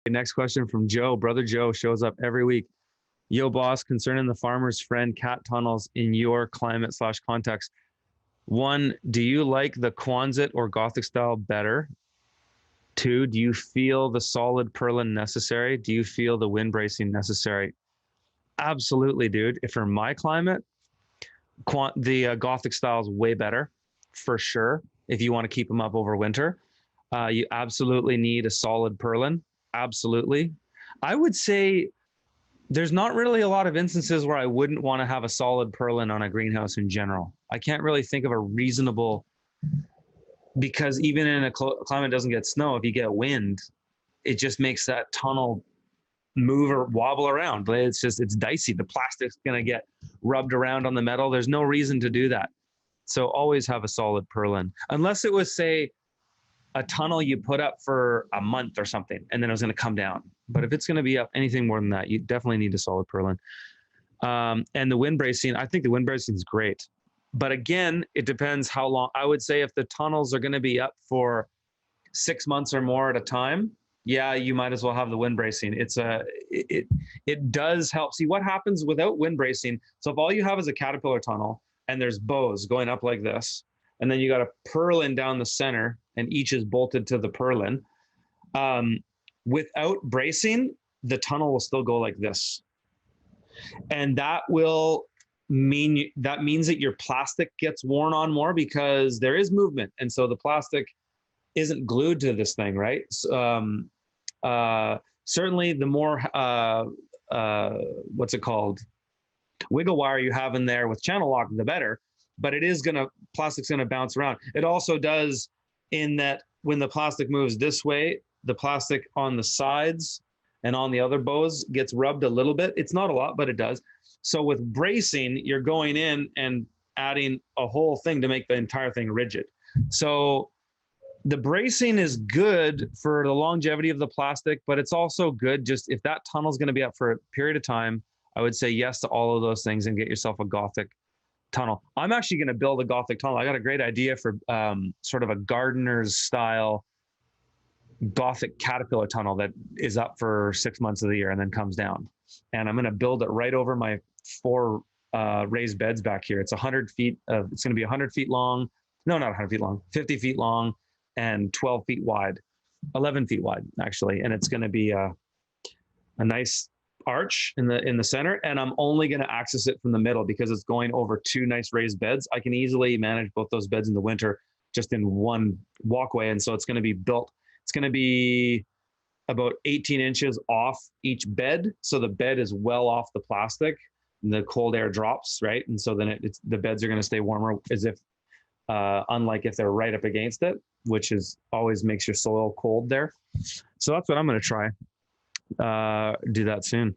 Next question from Joe. Brother Joe shows up every week. Yo, boss, concerning the farmer's friend cat tunnels in your climate/context. One, do you like the Quonset or Gothic style better? Two, do you feel the solid purlin necessary? Do you feel the wind bracing necessary? Absolutely, dude. If for my climate, the Gothic style is way better, for sure. If you want to keep them up over winter, you absolutely need a solid purlin. Absolutely. I would say there's not really a lot of instances where I wouldn't want to have a solid purlin on a greenhouse in general. I can't really think of a reasonable, because even in a climate that doesn't get snow, if you get wind, it just makes that tunnel move or wobble around. But it's dicey. The plastic's going to get rubbed around on the metal. There's no reason to do that. So always have a solid purlin, unless it was, say, a tunnel you put up for a month or something, and then it was going to come down. But if it's going to be up anything more than that, you definitely need a solid purlin. And the wind bracing, I think the wind bracing is great. But again, it depends how long. I would say if the tunnels are going to be up for 6 months or more at a time, yeah, you might as well have the wind bracing. It does help. See what happens without wind bracing. So if all you have is a caterpillar tunnel and there's bows going up like this, and then you got a purlin down the center, and each is bolted to the purlin. Without bracing, the tunnel will still go like this. And that means that your plastic gets worn on more because there is movement. And so the plastic isn't glued to this thing, right? Certainly the more, what's it called? Wiggle wire you have in there with channel lock, the better. But plastic's gonna bounce around. It also does, in that when the plastic moves this way, the plastic on the sides and on the other bows gets rubbed a little bit. It's not a lot, but it does. So with bracing, you're going in and adding a whole thing to make the entire thing rigid. So the bracing is good for the longevity of the plastic, but it's also good just if that tunnel is going to be up for a period of time, I would say yes to all of those things and get yourself a Gothic tunnel. I'm actually going to build a Gothic tunnel. I got a great idea for sort of a gardener's style Gothic caterpillar tunnel that is up for 6 months of the year and then comes down. And I'm going to build it right over my 4 raised beds back here. It's 100 feet. It's going to be 100 feet long. No, not 100 feet long, 50 feet long and 12 feet wide, 11 feet wide, actually. And it's going to be a nice arch in the center, and I'm only going to access it from the middle because it's going over 2 nice raised beds. I can easily manage both those beds in the winter just in one walkway. And so it's going to be built. It's going to be about 18 inches off each bed. So the bed is well off the plastic and the cold air drops, right? And so then the beds are going to stay warmer, as if, unlike if they're right up against it, which always makes your soil cold there. So that's what I'm going to try. Do that soon.